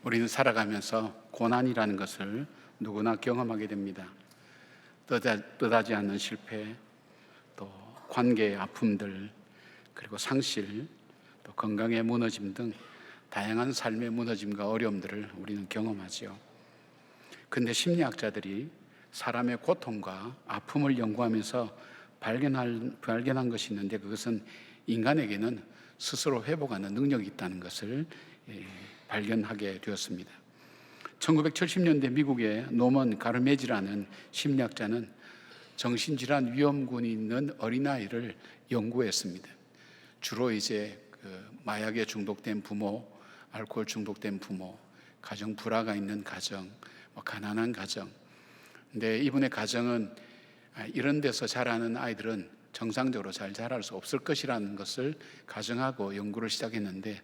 우리는 살아가면서 고난이라는 것을 누구나 경험하게 됩니다. 뜻하지 않는 실패, 또 관계의 아픔들, 그리고 상실, 또 건강의 무너짐 등 다양한 삶의 무너짐과 어려움들을 우리는 경험하죠. 근데 심리학자들이 사람의 고통과 아픔을 연구하면서 발견한 것이 있는데, 그것은 인간에게는 스스로 회복하는 능력이 있다는 것을 발견하게 되었습니다. 1970년대 미국의 노먼 가르메지라는 심리학자는 정신질환 위험군이 있는 어린아이를 연구했습니다. 주로 마약에 중독된 부모, 알코올 중독된 부모, 가정 불화가 있는 가정, 가난한 가정. 근데 이분의 가정은 이런 데서 자라는 아이들은 정상적으로 잘 자랄 수 없을 것이라는 것을 가정하고 연구를 시작했는데,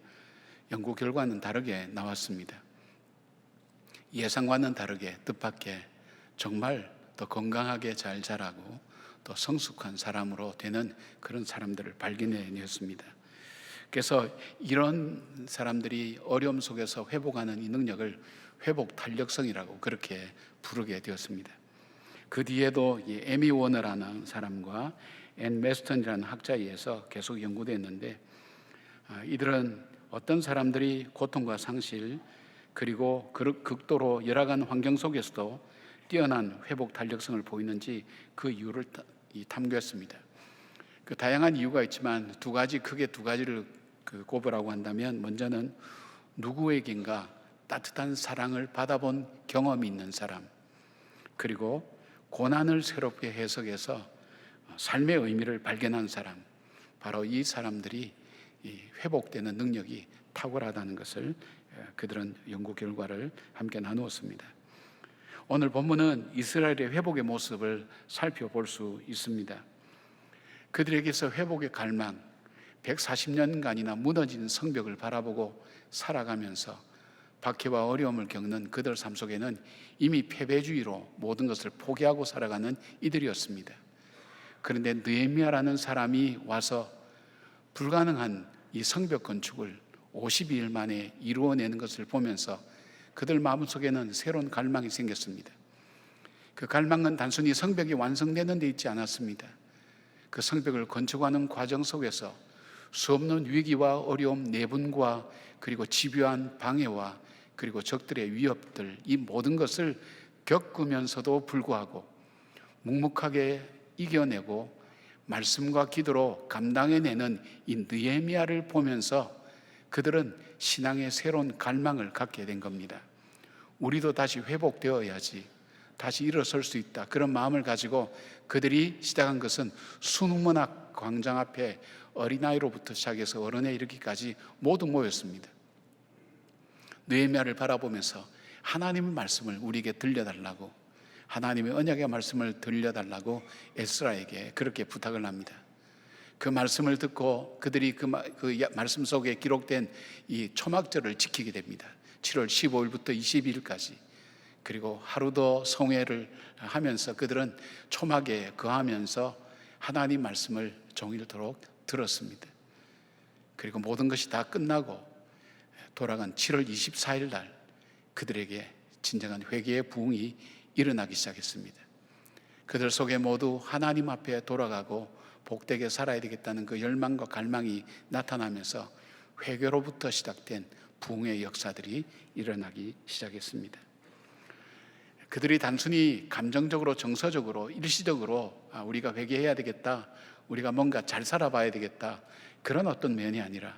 연구 결과는 다르게 나왔습니다. 예상과는 다르게 뜻밖의 정말 더 건강하게 잘 자라고 또 성숙한 사람으로 되는 그런 사람들을 발견해냈습니다. 그래서 이런 사람들이 어려움 속에서 회복하는 이 능력을 회복 탄력성이라고 그렇게 부르게 되었습니다. 그 뒤에도 에미 워너라는 사람과 앤 메스턴이라는 학자에 의해서 계속 연구됐는데, 이들은 어떤 사람들이 고통과 상실, 그리고 극도로 열악한 환경 속에서도 뛰어난 회복 탄력성을 보이는지 그 이유를 탐구했습니다. 그 다양한 이유가 있지만 크게 두 가지를 꼽으라고 한다면, 먼저는 누구에겐가 따뜻한 사랑을 받아본 경험이 있는 사람, 그리고 고난을 새롭게 해석해서 삶의 의미를 발견한 사람, 바로 이 사람들이 회복되는 능력이 탁월하다는 것을 그들은 연구 결과를 함께 나누었습니다. 오늘 본문은 이스라엘의 회복의 모습을 살펴볼 수 있습니다. 그들에게서 회복의 갈망, 140년간이나 무너진 성벽을 바라보고 살아가면서 박해와 어려움을 겪는 그들 삶 속에는 이미 패배주의로 모든 것을 포기하고 살아가는 이들이었습니다. 그런데 느헤미야라는 사람이 와서 불가능한 이 성벽 건축을 52일 만에 이루어내는 것을 보면서 그들 마음속에는 새로운 갈망이 생겼습니다. 그 갈망은 단순히 성벽이 완성되는 데 있지 않았습니다. 그 성벽을 건축하는 과정 속에서 수없는 위기와 어려움, 내분과 그리고 집요한 방해와 그리고 적들의 위협들, 이 모든 것을 겪으면서도 불구하고 묵묵하게 이겨내고 말씀과 기도로 감당해내는 이 느헤미야를 보면서 그들은 신앙의 새로운 갈망을 갖게 된 겁니다. 우리도 다시 회복되어야지, 다시 일어설 수 있다, 그런 마음을 가지고 그들이 시작한 것은 수능문학 광장 앞에 어린아이로부터 시작해서 어른에 이르기까지 모두 모였습니다. 느헤미야를 바라보면서 하나님의 말씀을 우리에게 들려달라고, 하나님의 언약의 말씀을 들려달라고 에스라에게 그렇게 부탁을 합니다. 그 말씀을 듣고 그들이 그 말씀 속에 기록된 이 초막절을 지키게 됩니다. 7월 15일부터 22일까지. 그리고 하루도 성회를 하면서 그들은 초막에 거하면서 하나님 말씀을 종일토록 들었습니다. 그리고 모든 것이 다 끝나고 돌아간 7월 24일 날 그들에게 진정한 회개의 부흥이 일어나기 시작했습니다. 그들 속에 모두 하나님 앞에 돌아가고 복되게 살아야 되겠다는 그 열망과 갈망이 나타나면서 회개로부터 시작된 부흥의 역사들이 일어나기 시작했습니다. 그들이 단순히 감정적으로, 정서적으로, 일시적으로 우리가 회개해야 되겠다, 우리가 뭔가 잘 살아봐야 되겠다, 그런 어떤 면이 아니라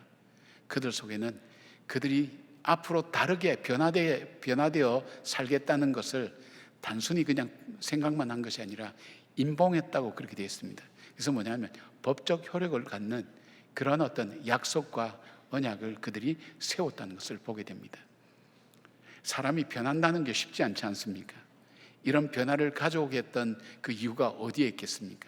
그들 속에는 그들이 앞으로 다르게 변화되어 살겠다는 것을 단순히 그냥 생각만 한 것이 아니라 임봉했다고 그렇게 되어 있습니다. 그래서 뭐냐면 법적 효력을 갖는 그런 어떤 약속과 언약을 그들이 세웠다는 것을 보게 됩니다. 사람이 변한다는 게 쉽지 않지 않습니까? 이런 변화를 가져오게 했던 그 이유가 어디에 있겠습니까?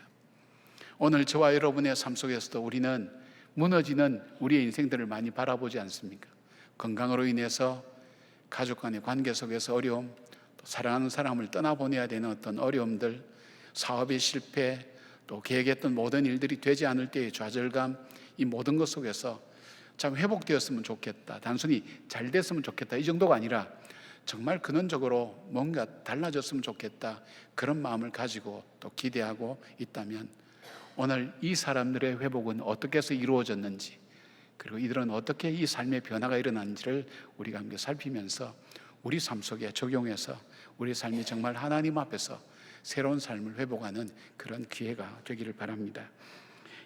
오늘 저와 여러분의 삶 속에서도 우리는 무너지는 우리의 인생들을 많이 바라보지 않습니까? 건강으로 인해서 가족 간의 관계 속에서 어려움, 또 사랑하는 사람을 떠나보내야 되는 어떤 어려움들, 사업의 실패, 또 계획했던 모든 일들이 되지 않을 때의 좌절감, 이 모든 것 속에서 참 회복되었으면 좋겠다, 단순히 잘 됐으면 좋겠다, 이 정도가 아니라 정말 근원적으로 뭔가 달라졌으면 좋겠다, 그런 마음을 가지고 또 기대하고 있다면 오늘 이 사람들의 회복은 어떻게 해서 이루어졌는지, 그리고 이들은 어떻게 이 삶의 변화가 일어난지를 우리가 함께 살피면서 우리 삶 속에 적용해서 우리 삶이 정말 하나님 앞에서 새로운 삶을 회복하는 그런 기회가 되기를 바랍니다.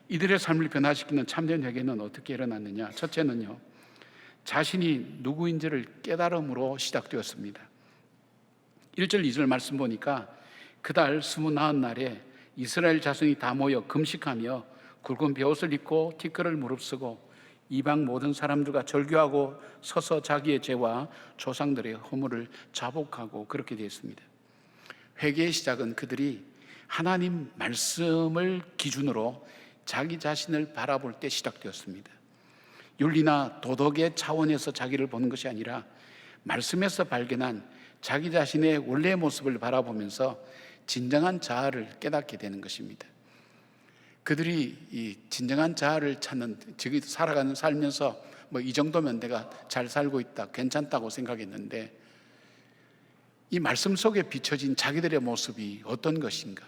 이들의 삶을 변화시키는 참된 회개는 어떻게 일어났느냐? 첫째는요, 자신이 누구인지를 깨달음으로 시작되었습니다. 1절 2절 말씀 보니까 그달 29날에 이스라엘 자손이 다 모여 금식하며 굵은 베옷을 입고 티끌을 무릅쓰고 이방 모든 사람들과 절규하고 서서 자기의 죄와 조상들의 허물을 자복하고 그렇게 되었습니다. 회개의 시작은 그들이 하나님 말씀을 기준으로 자기 자신을 바라볼 때 시작되었습니다. 윤리나 도덕의 차원에서 자기를 보는 것이 아니라 말씀에서 발견한 자기 자신의 원래의 모습을 바라보면서 진정한 자아를 깨닫게 되는 것입니다. 그들이 이 진정한 자아를 찾는, 즉 살아가는 살면서 뭐 이 정도면 내가 잘 살고 있다, 괜찮다고 생각했는데 이 말씀 속에 비춰진 자기들의 모습이 어떤 것인가,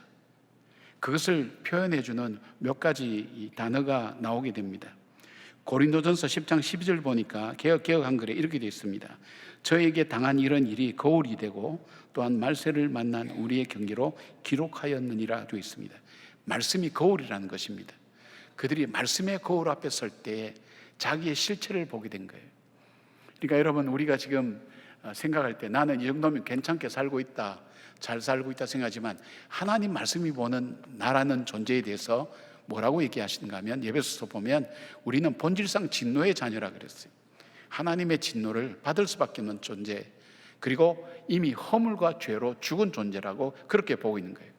그것을 표현해 주는 몇 가지 단어가 나오게 됩니다. 고린도전서 10장 12절 보니까 개역 한글에 이렇게 되어 있습니다. 저에게 당한 이런 일이 거울이 되고 또한 말세를 만난 우리의 경계로 기록하였느니라 되어 있습니다. 말씀이 거울이라는 것입니다. 그들이 말씀의 거울 앞에 설 때 자기의 실체를 보게 된 거예요. 그러니까 여러분, 우리가 지금 생각할 때 나는 이 정도면 괜찮게 살고 있다, 잘 살고 있다 생각하지만 하나님 말씀이 보는 나라는 존재에 대해서 뭐라고 얘기하시는가 하면, 예배소서 보면 우리는 본질상 진노의 자녀라 그랬어요. 하나님의 진노를 받을 수밖에 없는 존재, 그리고 이미 허물과 죄로 죽은 존재라고 그렇게 보고 있는 거예요.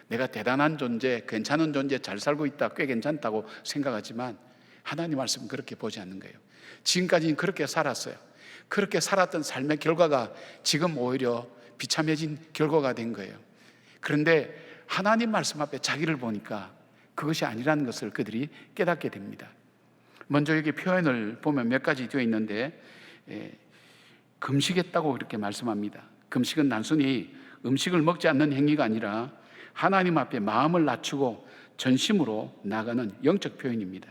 내가 대단한 존재, 괜찮은 존재, 잘 살고 있다, 꽤 괜찮다고 생각하지만 하나님 말씀은 그렇게 보지 않는 거예요. 지금까지는 그렇게 살았어요. 그렇게 살았던 삶의 결과가 지금 오히려 비참해진 결과가 된 거예요. 그런데 하나님 말씀 앞에 자기를 보니까 그것이 아니라는 것을 그들이 깨닫게 됩니다. 먼저 여기 표현을 보면 몇 가지 되어 있는데, 금식했다고 그렇게 말씀합니다. 금식은 단순히 음식을 먹지 않는 행위가 아니라 하나님 앞에 마음을 낮추고 전심으로 나가는 영적 표현입니다.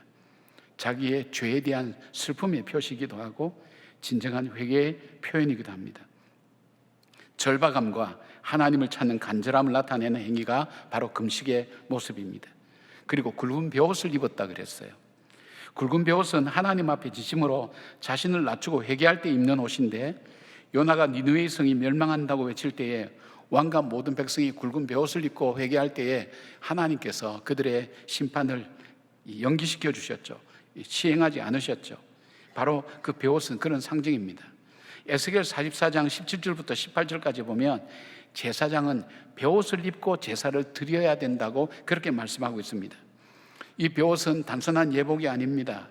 자기의 죄에 대한 슬픔의 표시이기도 하고 진정한 회개의 표현이기도 합니다. 절박함과 하나님을 찾는 간절함을 나타내는 행위가 바로 금식의 모습입니다. 그리고 굵은 베옷을 입었다 그랬어요. 굵은 베옷은 하나님 앞에 지심으로 자신을 낮추고 회개할 때 입는 옷인데, 요나가 니느웨의 성이 멸망한다고 외칠 때에 왕과 모든 백성이 굵은 베옷을 입고 회개할 때에 하나님께서 그들의 심판을 연기시켜 주셨죠. 시행하지 않으셨죠. 바로 그 베옷은 그런 상징입니다. 에스겔 44장 17절부터 18절까지 보면 제사장은 베옷을 입고 제사를 드려야 된다고 그렇게 말씀하고 있습니다. 이 베옷은 단순한 예복이 아닙니다.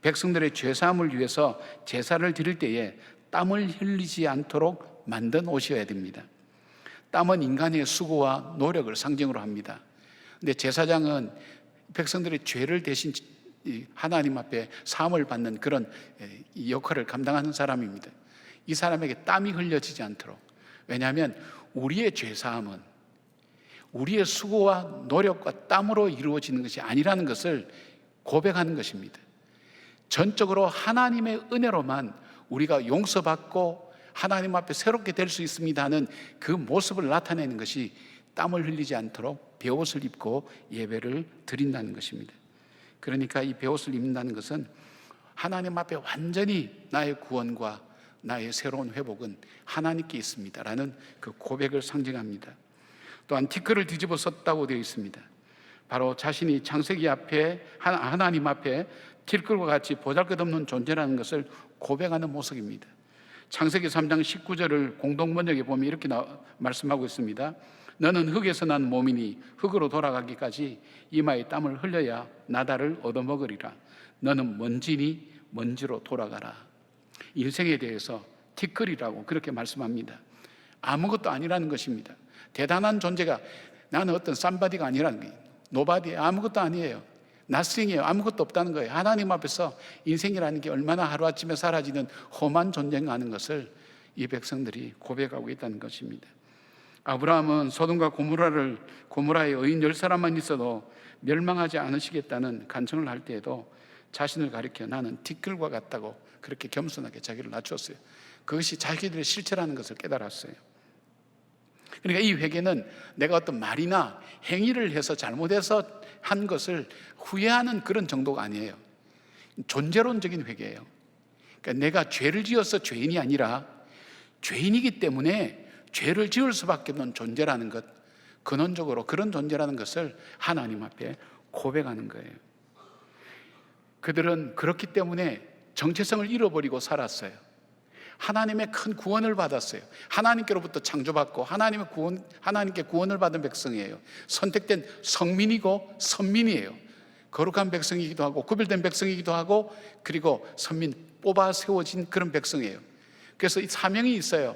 백성들의 죄사함을 위해서 제사를 드릴 때에 땀을 흘리지 않도록 만든 옷이어야 됩니다. 땀은 인간의 수고와 노력을 상징으로 합니다. 근데 제사장은 백성들의 죄를 대신 하나님 앞에 사함을 받는 그런 역할을 감당하는 사람입니다. 이 사람에게 땀이 흘려지지 않도록. 왜냐하면 우리의 죄사함은 우리의 수고와 노력과 땀으로 이루어지는 것이 아니라는 것을 고백하는 것입니다. 전적으로 하나님의 은혜로만 우리가 용서받고 하나님 앞에 새롭게 될 수 있습니다 하는 그 모습을 나타내는 것이 땀을 흘리지 않도록 베옷을 입고 예배를 드린다는 것입니다. 그러니까 이 베옷을 입는다는 것은 하나님 앞에 완전히 나의 구원과 나의 새로운 회복은 하나님께 있습니다라는 그 고백을 상징합니다. 또한 티끌을 뒤집어 썼다고 되어 있습니다. 바로 자신이 창세기 앞에 하나님 앞에 티끌과 같이 보잘것없는 존재라는 것을 고백하는 모습입니다. 창세기 3장 19절을 공동번역에 보면 이렇게 말씀하고 있습니다. 너는 흙에서 난 몸이니 흙으로 돌아가기까지 이마에 땀을 흘려야 나다를 얻어먹으리라. 너는 먼지니 먼지로 돌아가라. 인생에 대해서 티끌이라고 그렇게 말씀합니다. 아무것도 아니라는 것입니다. 대단한 존재가, 나는 어떤 쌈바디가 아니라는 거예요. 노바디, 아무것도 아니에요. 나스링이에요. 아무것도 없다는 거예요. 하나님 앞에서 인생이라는 게 얼마나 하루아침에 사라지는 험한 존재인가 하는 것을 이 백성들이 고백하고 있다는 것입니다. 아브라함은 소돔과 고모라의 의인 10사람만 있어도 멸망하지 않으시겠다는 간청을 할 때에도 자신을 가리켜 나는 티끌과 같다고 그렇게 겸손하게 자기를 낮췄어요. 그것이 자기들의 실체라는 것을 깨달았어요. 그러니까 이 회개는 내가 어떤 말이나 행위를 해서 잘못해서 한 것을 후회하는 그런 정도가 아니에요. 존재론적인 회개예요. 그러니까 내가 죄를 지어서 죄인이 아니라 죄인이기 때문에 죄를 지을 수밖에 없는 존재라는 것, 근원적으로 그런 존재라는 것을 하나님 앞에 고백하는 거예요. 그들은 그렇기 때문에 정체성을 잃어버리고 살았어요. 하나님의 큰 구원을 받았어요. 하나님께로부터 창조받고 하나님께 구원을 받은 백성이에요. 선택된 성민이고 선민이에요. 거룩한 백성이기도 하고 구별된 백성이기도 하고 그리고 선민, 뽑아 세워진 그런 백성이에요. 그래서 이 사명이 있어요.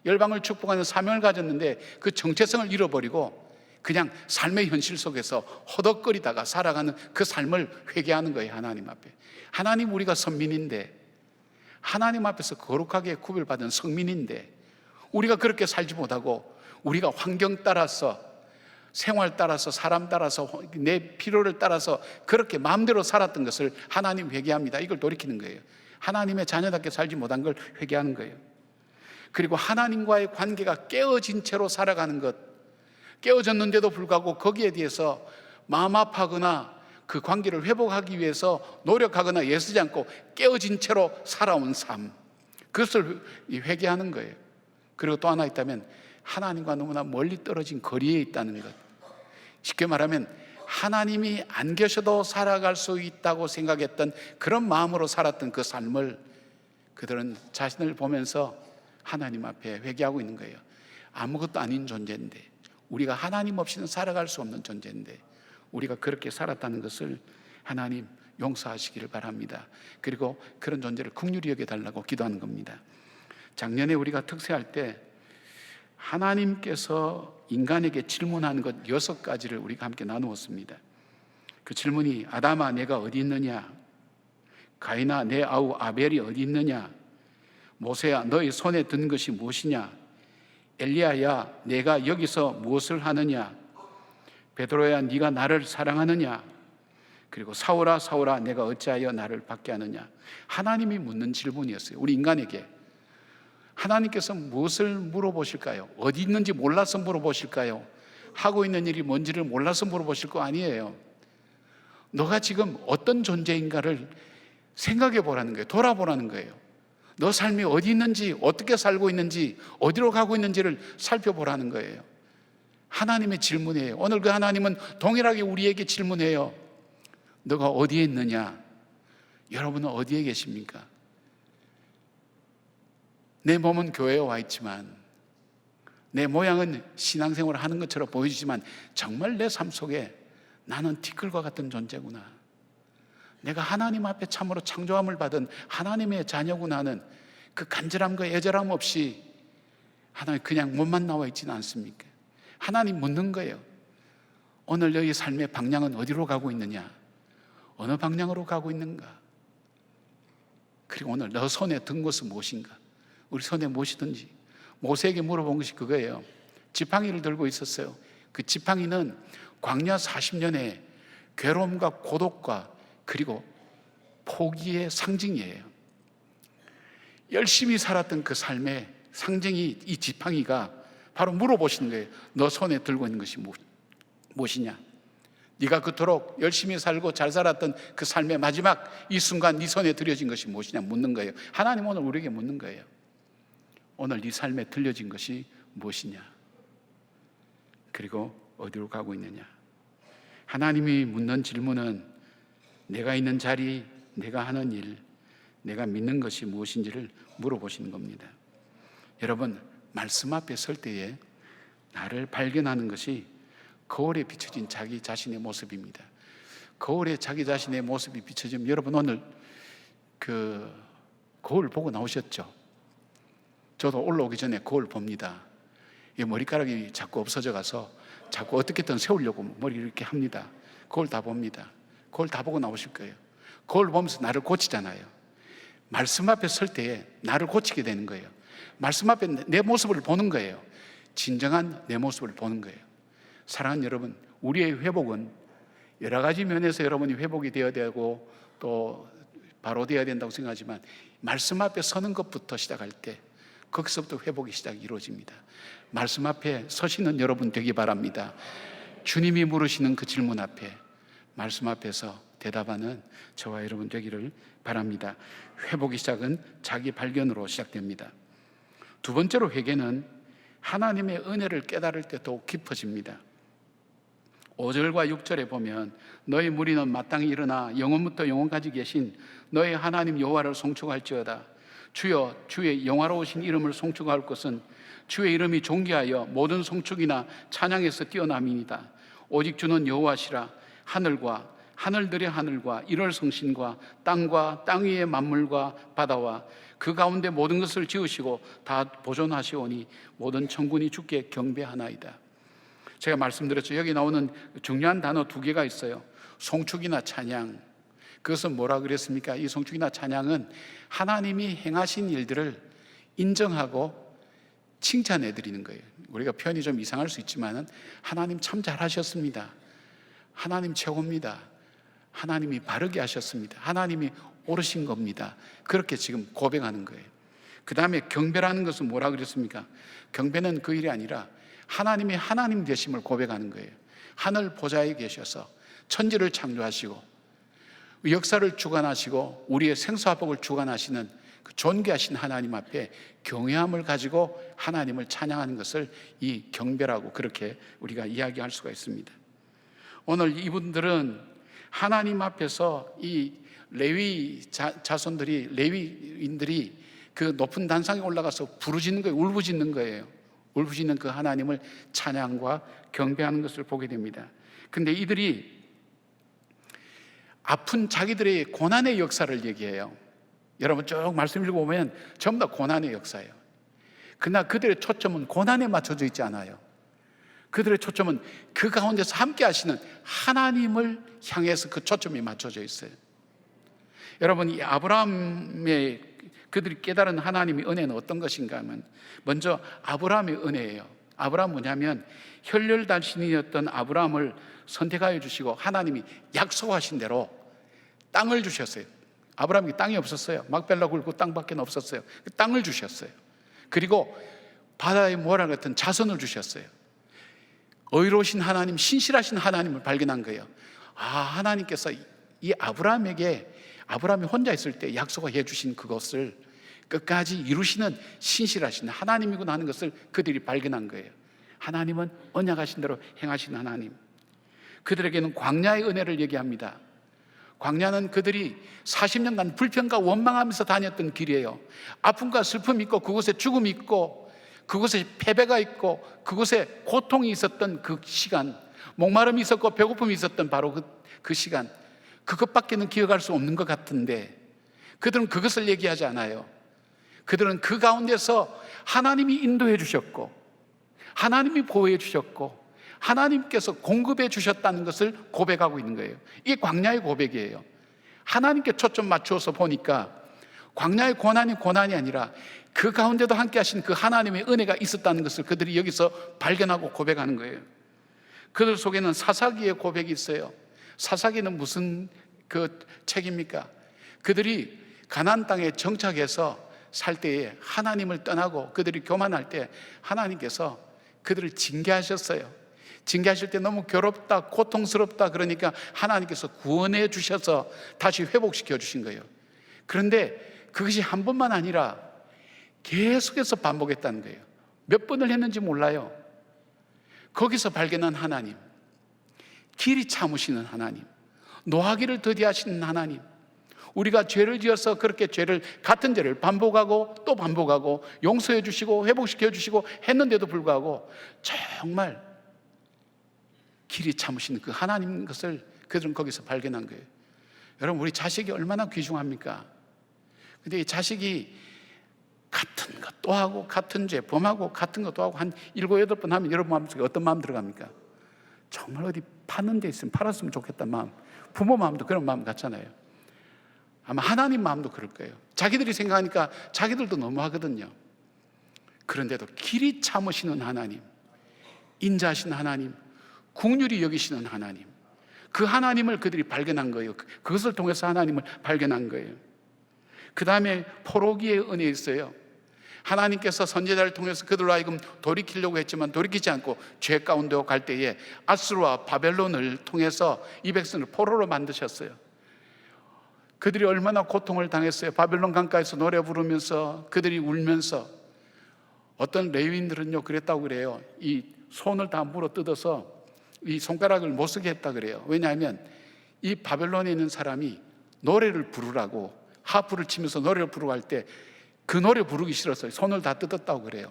열방을 축복하는 사명을 가졌는데 그 정체성을 잃어버리고 그냥 삶의 현실 속에서 허덕거리다가 살아가는 그 삶을 회개하는 거예요. 하나님 앞에. 하나님, 우리가 선민인데, 하나님 앞에서 거룩하게 구별받은 성민인데 우리가 그렇게 살지 못하고 우리가 환경 따라서, 생활 따라서, 사람 따라서, 내 필요를 따라서 그렇게 마음대로 살았던 것을 하나님 회개합니다. 이걸 돌이키는 거예요. 하나님의 자녀답게 살지 못한 걸 회개하는 거예요. 그리고 하나님과의 관계가 깨어진 채로 살아가는 것, 깨어졌는데도 불구하고 거기에 대해서 마음 아파하거나 그 관계를 회복하기 위해서 노력하거나 애쓰지 않고 깨어진 채로 살아온 삶, 그것을 회개하는 거예요. 그리고 또 하나 있다면 하나님과 너무나 멀리 떨어진 거리에 있다는 것. 쉽게 말하면 하나님이 안 계셔도 살아갈 수 있다고 생각했던 그런 마음으로 살았던 그 삶을 그들은 자신을 보면서 하나님 앞에 회개하고 있는 거예요. 아무것도 아닌 존재인데, 우리가 하나님 없이는 살아갈 수 없는 존재인데 우리가 그렇게 살았다는 것을 하나님 용서하시기를 바랍니다. 그리고 그런 존재를 긍휼히 여겨달라고 기도하는 겁니다. 작년에 우리가 특세할 때 하나님께서 인간에게 질문하는 것 6가지를 우리가 함께 나누었습니다. 그 질문이 아담아 내가 어디 있느냐, 가인아 내 아우 아벨이 어디 있느냐, 모세야 너의 손에 든 것이 무엇이냐, 엘리야야 내가 여기서 무엇을 하느냐, 베드로야 네가 나를 사랑하느냐, 그리고 사울아 사울아 내가 어찌하여 나를 받게 하느냐. 하나님이 묻는 질문이었어요. 우리 인간에게 하나님께서 무엇을 물어보실까요? 어디 있는지 몰라서 물어보실까요? 하고 있는 일이 뭔지를 몰라서 물어보실 거 아니에요. 너가 지금 어떤 존재인가를 생각해 보라는 거예요. 돌아보라는 거예요. 너 삶이 어디 있는지, 어떻게 살고 있는지, 어디로 가고 있는지를 살펴보라는 거예요. 하나님의 질문이에요. 오늘 그 하나님은 동일하게 우리에게 질문해요. 너가 어디에 있느냐? 여러분은 어디에 계십니까? 내 몸은 교회에 와 있지만, 내 모양은 신앙생활을 하는 것처럼 보여지지만 정말 내 삶 속에 나는 티끌과 같은 존재구나, 내가 하나님 앞에 참으로 창조함을 받은 하나님의 자녀구나 하는 그 간절함과 애절함 없이 하나님 그냥 몸만 나와 있지는 않습니까? 하나님 묻는 거예요. 오늘 너희 삶의 방향은 어디로 가고 있느냐? 어느 방향으로 가고 있는가? 그리고 오늘 너 손에 든 것은 무엇인가? 우리 손에 무엇이든지. 모세에게 물어본 것이 그거예요. 지팡이를 들고 있었어요. 그 지팡이는 광야 40년의 괴로움과 고독과 그리고 포기의 상징이에요. 열심히 살았던 그 삶의 상징이 이 지팡이가 바로 물어보시는 거예요. 너 손에 들고 있는 것이 무엇이냐? 네가 그토록 열심히 살고 잘 살았던 그 삶의 마지막 이 순간 네 손에 들여진 것이 무엇이냐 묻는 거예요. 하나님 오늘 우리에게 묻는 거예요. 오늘 네 삶에 들려진 것이 무엇이냐? 그리고 어디로 가고 있느냐? 하나님이 묻는 질문은 내가 있는 자리, 내가 하는 일, 내가 믿는 것이 무엇인지를 물어보시는 겁니다. 여러분, 말씀 앞에 설 때에 나를 발견하는 것이 거울에 비춰진 자기 자신의 모습입니다. 거울에 자기 자신의 모습이 비춰지면 여러분 오늘 그 거울 보고 나오셨죠? 저도 올라오기 전에 거울 봅니다. 이 머리카락이 자꾸 없어져 가서 자꾸 어떻게든 세우려고 머리를 이렇게 합니다. 거울 다 봅니다. 거울 다 보고 나오실 거예요. 거울 보면서 나를 고치잖아요. 말씀 앞에 설 때에 나를 고치게 되는 거예요. 말씀 앞에 내 모습을 보는 거예요. 진정한 내 모습을 보는 거예요. 사랑하는 여러분, 우리의 회복은 여러 가지 면에서 여러분이 회복이 되어야 되고 또 바로 되어야 된다고 생각하지만, 말씀 앞에 서는 것부터 시작할 때 거기서부터 회복이 이루어집니다. 말씀 앞에 서시는 여러분 되기 바랍니다. 주님이 물으시는 그 질문 앞에 말씀 앞에서 대답하는 저와 여러분 되기를 바랍니다. 회복의 시작은 자기 발견으로 시작됩니다. 두 번째로, 회개는 하나님의 은혜를 깨달을 때 더욱 깊어집니다. 5절과 6절에 보면 너희 무리는 마땅히 일어나 영원부터 영원까지 계신 너희 하나님 여호와를 송축할지어다. 주여, 주의 영화로우신 이름을 송축할 것은 주의 이름이 존귀하여 모든 송축이나 찬양에서 뛰어남이니이다. 오직 주는 여호와시라. 하늘과 하늘들의 하늘과 일월 성신과 땅과 땅 위의 만물과 바다와 그 가운데 모든 것을 지으시고 다 보존하시오니 모든 천군이 주께 경배하나이다. 제가 말씀드렸죠. 여기 나오는 중요한 단어 두 개가 있어요. 송축이나 찬양. 그것은 뭐라 그랬습니까? 이 송축이나 찬양은 하나님이 행하신 일들을 인정하고 칭찬해 드리는 거예요. 우리가 표현이 좀 이상할 수 있지만 하나님 참 잘하셨습니다. 하나님 최고입니다. 하나님이 바르게 하셨습니다. 하나님이 옳으신 겁니다. 그렇게 지금 고백하는 거예요. 그 다음에 경배라는 것은 뭐라 그랬습니까? 경배는 그 일이 아니라 하나님이 하나님 되심을 고백하는 거예요. 하늘 보좌에 계셔서 천지를 창조하시고 역사를 주관하시고 우리의 생사복을 주관하시는 그 존귀하신 하나님 앞에 경외함을 가지고 하나님을 찬양하는 것을 이 경배라고 그렇게 우리가 이야기할 수가 있습니다. 오늘 이분들은 하나님 앞에서 이 레위 자손들이, 레위인들이 그 높은 단상에 올라가서 부르짖는 거예요. 울부짖는 거예요. 울부짖는 그 하나님을 찬양과 경배하는 것을 보게 됩니다. 근데 이들이 아픈 자기들의 고난의 역사를 얘기해요. 여러분 쭉 말씀 읽어보면 전부 다 고난의 역사예요. 그러나 그들의 초점은 고난에 맞춰져 있지 않아요. 그들의 초점은 그 가운데서 함께 하시는 하나님을 향해서 그 초점이 맞춰져 있어요. 여러분, 이 아브라함의 그들이 깨달은 하나님의 은혜는 어떤 것인가 하면 먼저 아브라함의 은혜예요. 아브라함은 뭐냐면 혈혈단신이었던 아브라함을 선택하여 주시고 하나님이 약속하신 대로 땅을 주셨어요. 아브라함에게 땅이 없었어요. 막벨라 굴고 땅밖에 없었어요. 그 땅을 주셨어요. 그리고 바다의 모래 같은 자손을 주셨어요. 의로우신 하나님, 신실하신 하나님을 발견한 거예요. 하나님께서 이 아브라함이 혼자 있을 때 약속해 주신 그것을 끝까지 이루시는 신실하신 하나님이구나 하는 것을 그들이 발견한 거예요. 하나님은 언약하신 대로 행하신 하나님. 그들에게는 광야의 은혜를 얘기합니다. 광야는 그들이 40년간 불평과 원망하면서 다녔던 길이에요. 아픔과 슬픔이 있고 그곳에 죽음이 있고 그곳에 패배가 있고 그곳에 고통이 있었던 그 시간, 목마름이 있었고 배고픔이 있었던 바로 그 시간, 그것밖에는 기억할 수 없는 것 같은데 그들은 그것을 얘기하지 않아요. 그들은 그 가운데서 하나님이 인도해 주셨고 하나님이 보호해 주셨고 하나님께서 공급해 주셨다는 것을 고백하고 있는 거예요. 이게 광야의 고백이에요. 하나님께 초점 맞추어서 보니까 광야의 고난이 아니라 그 가운데도 함께 하신 그 하나님의 은혜가 있었다는 것을 그들이 여기서 발견하고 고백하는 거예요. 그들 속에는 사사기의 고백이 있어요. 사사기는 무슨 그 책입니까? 그들이 가나안 땅에 정착해서 살 때에 하나님을 떠나고 그들이 교만할 때 하나님께서 그들을 징계하셨어요. 징계하실 때 너무 괴롭다, 고통스럽다 그러니까 하나님께서 구원해 주셔서 다시 회복시켜 주신 거예요. 그런데 그것이 한 번만 아니라 계속해서 반복했다는 거예요. 몇 번을 했는지 몰라요. 거기서 발견한 하나님, 길이 참으시는 하나님, 노하기를 더디하시는 하나님, 우리가 죄를 지어서 그렇게 같은 죄를 반복하고 또 반복하고 용서해 주시고 회복시켜 주시고 했는데도 불구하고 정말 길이 참으시는 그 하나님 것을 그들은 거기서 발견한 거예요. 여러분, 우리 자식이 얼마나 귀중합니까? 근데 이 자식이 같은 것도 하고 같은 죄 범하고 같은 것도 하고 한 7, 8번 하면 여러분 마음속에 어떤 마음 들어갑니까? 정말 어디 파는 데 있으면 팔았으면 좋겠다 마음, 부모 마음도 그런 마음 같잖아요. 아마 하나님 마음도 그럴 거예요. 자기들이 생각하니까 자기들도 너무하거든요. 그런데도 길이 참으시는 하나님, 인자하신 하나님, 긍휼히 여기시는 하나님, 그 하나님을 그들이 발견한 거예요. 그것을 통해서 하나님을 발견한 거예요. 그 다음에 포로기의 은혜 있어요. 하나님께서 선지자를 통해서 그들로 하여금 돌이키려고 했지만 돌이키지 않고 죄 가운데 갈 때에 아수르와 바벨론을 통해서 이 백성을 포로로 만드셨어요. 그들이 얼마나 고통을 당했어요. 바벨론 강가에서 노래 부르면서 그들이 울면서, 어떤 레위인들은요 그랬다고 그래요. 이 손을 다 물어 뜯어서 이 손가락을 못 쓰게 했다 그래요. 왜냐하면 이 바벨론에 있는 사람이 노래를 부르라고 하프를 치면서 노래를 부르고 할 때 그 노래 부르기 싫어서 손을 다 뜯었다고 그래요.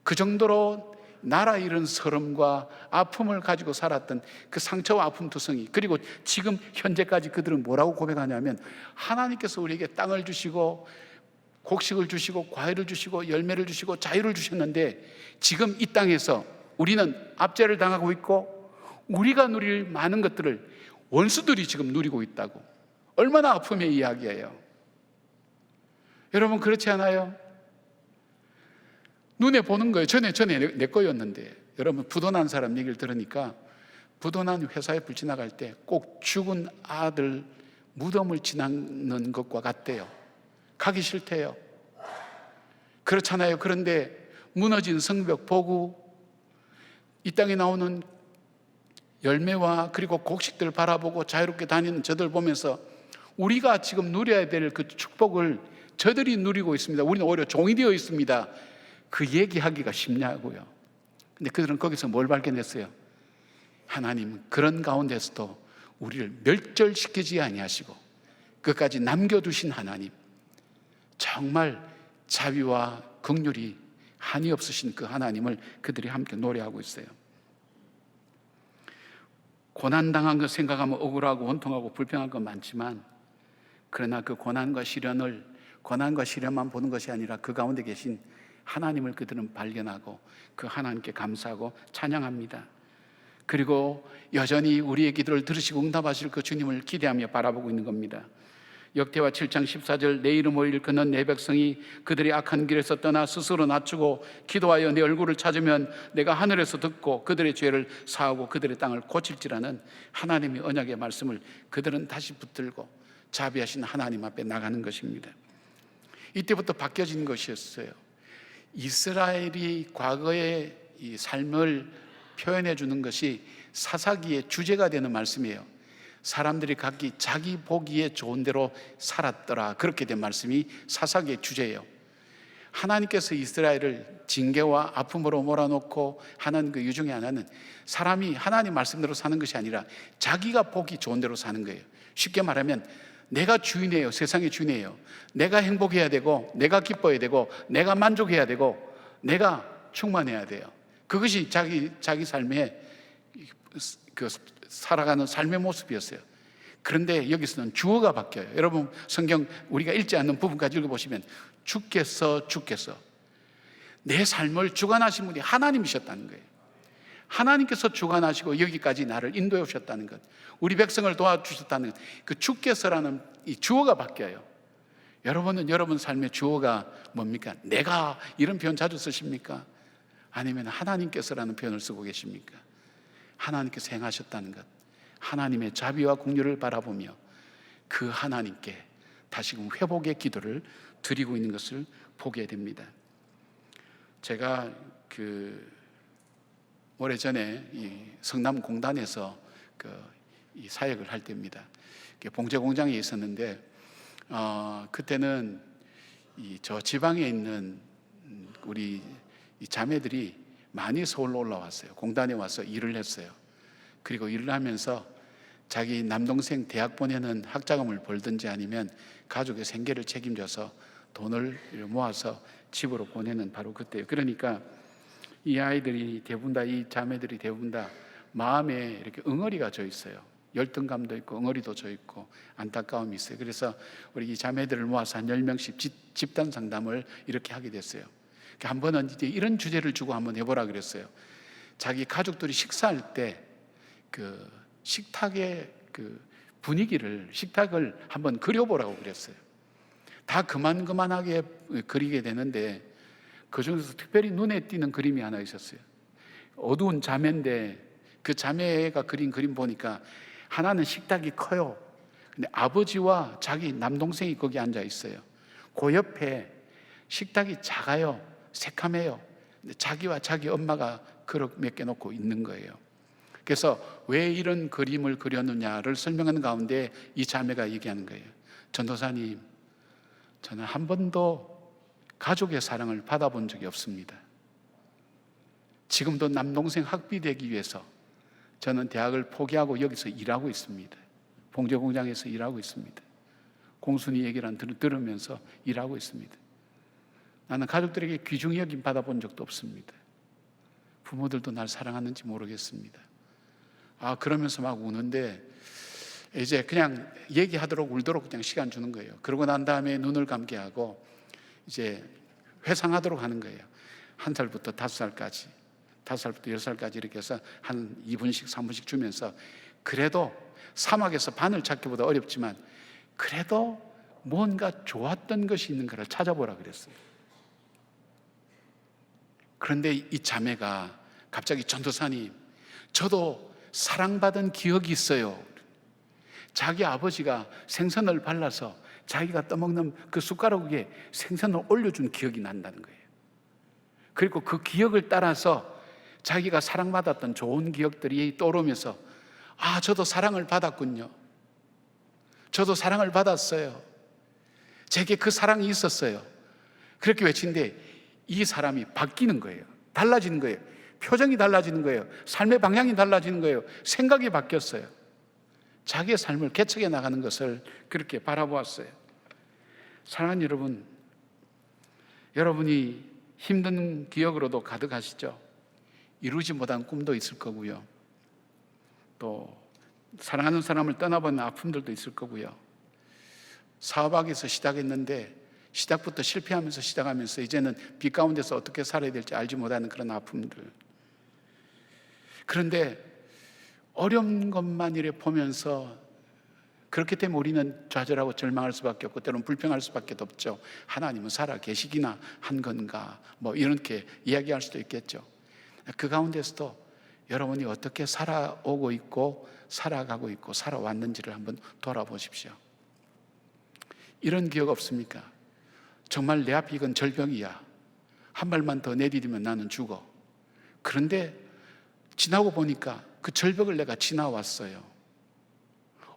그 정도로 나라 잃은 서름과 아픔을 가지고 살았던 그 상처와 아픔 투성이, 그리고 지금 현재까지 그들은 뭐라고 고백하냐면, 하나님께서 우리에게 땅을 주시고 곡식을 주시고 과일을 주시고 열매를 주시고 자유를 주셨는데 지금 이 땅에서 우리는 압제를 당하고 있고 우리가 누릴 많은 것들을 원수들이 지금 누리고 있다고. 얼마나 아픔의 이야기예요. 여러분 그렇지 않아요? 눈에 보는 거예요. 전에 내 거였는데, 여러분 부도난 사람 얘기를 들으니까 부도난 회사에 불 지나갈 때 꼭 죽은 아들 무덤을 지나는 것과 같대요. 가기 싫대요. 그렇잖아요. 그런데 무너진 성벽 보고 이 땅에 나오는 열매와 그리고 곡식들 바라보고 자유롭게 다니는 저들 보면서 우리가 지금 누려야 될 그 축복을 저들이 누리고 있습니다. 우리는 오히려 종이 되어 있습니다. 그 얘기하기가 쉽냐고요. 근데 그들은 거기서 뭘 발견했어요? 하나님은 그런 가운데서도 우리를 멸절시키지 아니하시고 끝까지 남겨두신 하나님, 정말 자비와 긍휼이 한이 없으신 그 하나님을 그들이 함께 노래하고 있어요. 고난당한 거 생각하면 억울하고 원통하고 불평한 건 많지만, 그러나 그 고난과 시련만 보는 것이 아니라 그 가운데 계신 하나님을 그들은 발견하고 그 하나님께 감사하고 찬양합니다. 그리고 여전히 우리의 기도를 들으시고 응답하실 그 주님을 기대하며 바라보고 있는 겁니다. 역대와 7장 14절, 내 이름 을 일컫는 내 백성이 그들이 악한 길에서 떠나 스스로 낮추고 기도하여 내 얼굴을 찾으면 내가 하늘에서 듣고 그들의 죄를 사하고 그들의 땅을 고칠지라는 하나님의 언약의 말씀을 그들은 다시 붙들고 자비하신 하나님 앞에 나가는 것입니다. 이때부터 바뀌어진 것이었어요. 이스라엘이 과거의 이 삶을 표현해 주는 것이 사사기의 주제가 되는 말씀이에요. 사람들이 각기 자기 보기에 좋은 대로 살았더라, 그렇게 된 말씀이 사사기의 주제예요. 하나님께서 이스라엘을 징계와 아픔으로 몰아놓고 하는 그 이유 중에 하나는 사람이 하나님 말씀대로 사는 것이 아니라 자기가 보기 좋은 대로 사는 거예요. 쉽게 말하면 내가 주인이에요. 세상의 주인이에요. 내가 행복해야 되고 내가 기뻐야 되고 내가 만족해야 되고 내가 충만해야 돼요. 그것이 자기 삶의 그 살아가는 삶의 모습이었어요. 그런데 여기서는 주어가 바뀌어요. 여러분 성경 우리가 읽지 않는 부분까지 읽어보시면 주께서 내 삶을 주관하신 분이 하나님이셨다는 거예요. 하나님께서 주관하시고 여기까지 나를 인도해 오셨다는 것, 우리 백성을 도와주셨다는 것, 그 주께서라는 이 주어가 바뀌어요. 여러분은 여러분 삶의 주어가 뭡니까? 내가, 이런 표현 자주 쓰십니까? 아니면 하나님께서라는 표현을 쓰고 계십니까? 하나님께서 행하셨다는 것, 하나님의 자비와 긍휼을 바라보며 그 하나님께 다시금 회복의 기도를 드리고 있는 것을 보게 됩니다. 제가 오래전에 이 성남공단에서 이 사역을 할 때입니다. 봉제 공장에 있었는데 그때는 저 지방에 있는 우리 이 자매들이 많이 서울로 올라왔어요. 공단에 와서 일을 했어요. 그리고 일을 하면서 자기 남동생 대학 보내는 학자금을 벌든지 아니면 가족의 생계를 책임져서 돈을 모아서 집으로 보내는 바로 그때예요. 그러니까 이 아이들이 대부분 다, 이 자매들이 대부분 다 마음에 이렇게 응어리가 져 있어요. 열등감도 있고 응어리도 져 있고 안타까움이 있어요. 그래서 우리 이 자매들을 모아서 한 10명씩 집단 상담을 이렇게 하게 됐어요. 한 번은 이제 이런 주제를 주고 한번 해보라 그랬어요. 자기 가족들이 식사할 때 그 식탁의 그 분위기를, 식탁을 한번 그려보라고 그랬어요. 다 그만하게 그리게 되는데 그 중에서 특별히 눈에 띄는 그림이 하나 있었어요. 어두운 자매인데 그 자매가 그린 그림 보니까 하나는 식탁이 커요. 근데 아버지와 자기 남동생이 거기 앉아 있어요. 그 옆에 식탁이 작아요. 새카매요. 근데 자기와 자기 엄마가 그릇 몇 개 놓고 있는 거예요. 그래서 왜 이런 그림을 그렸느냐를 설명하는 가운데 이 자매가 얘기하는 거예요. 전도사님, 저는 한 번도 가족의 사랑을 받아본 적이 없습니다. 지금도 남동생 학비되기 위해서 저는 대학을 포기하고 여기서 일하고 있습니다. 봉제 공장에서 일하고 있습니다. 공순이 얘기를 들으면서 일하고 있습니다. 나는 가족들에게 귀중히 여김 받아본 적도 없습니다. 부모들도 날 사랑하는지 모르겠습니다. 그러면서 막 우는데 이제 그냥 얘기하도록 울도록 그냥 시간 주는 거예요. 그러고 난 다음에 눈을 감게 하고 이제 회상하도록 하는 거예요. 1살부터 5살까지, 5살부터 10살까지 이렇게 해서 한 2분씩 3분씩 주면서 그래도 사막에서 바늘 찾기보다 어렵지만 그래도 뭔가 좋았던 것이 있는가를 찾아보라 그랬어요. 그런데 이 자매가 갑자기 전도사님, 저도 사랑받은 기억이 있어요. 자기 아버지가 생선을 발라서 자기가 떠먹는 그 숟가락 위에 생선을 올려준 기억이 난다는 거예요. 그리고 그 기억을 따라서 자기가 사랑받았던 좋은 기억들이 떠오르면서 저도 사랑을 받았군요. 저도 사랑을 받았어요. 제게 그 사랑이 있었어요. 그렇게 외치는데 이 사람이 바뀌는 거예요. 달라지는 거예요. 표정이 달라지는 거예요. 삶의 방향이 달라지는 거예요. 생각이 바뀌었어요. 자기의 삶을 개척해 나가는 것을 그렇게 바라보았어요. 사랑하는 여러분, 여러분이 힘든 기억으로도 가득하시죠? 이루지 못한 꿈도 있을 거고요. 또 사랑하는 사람을 떠나보는 아픔들도 있을 거고요. 사업하기에서 시작했는데 시작부터 실패하면서 시작하면서 이제는 빛 가운데서 어떻게 살아야 될지 알지 못하는 그런 아픔들. 그런데 어려운 것만 이래 보면서 그렇기 때문에 우리는 좌절하고 절망할 수밖에 없고 때로는 불평할 수밖에 없죠. 하나님은 살아 계시기나 한 건가 이렇게 이야기할 수도 있겠죠. 그 가운데서도 여러분이 어떻게 살아오고 있고 살아가고 있고 살아왔는지를 한번 돌아보십시오. 이런 기억 없습니까? 정말 내 앞에 이건 절벽이야. 한 발만 더 내디디면 나는 죽어. 그런데 지나고 보니까 그 절벽을 내가 지나왔어요.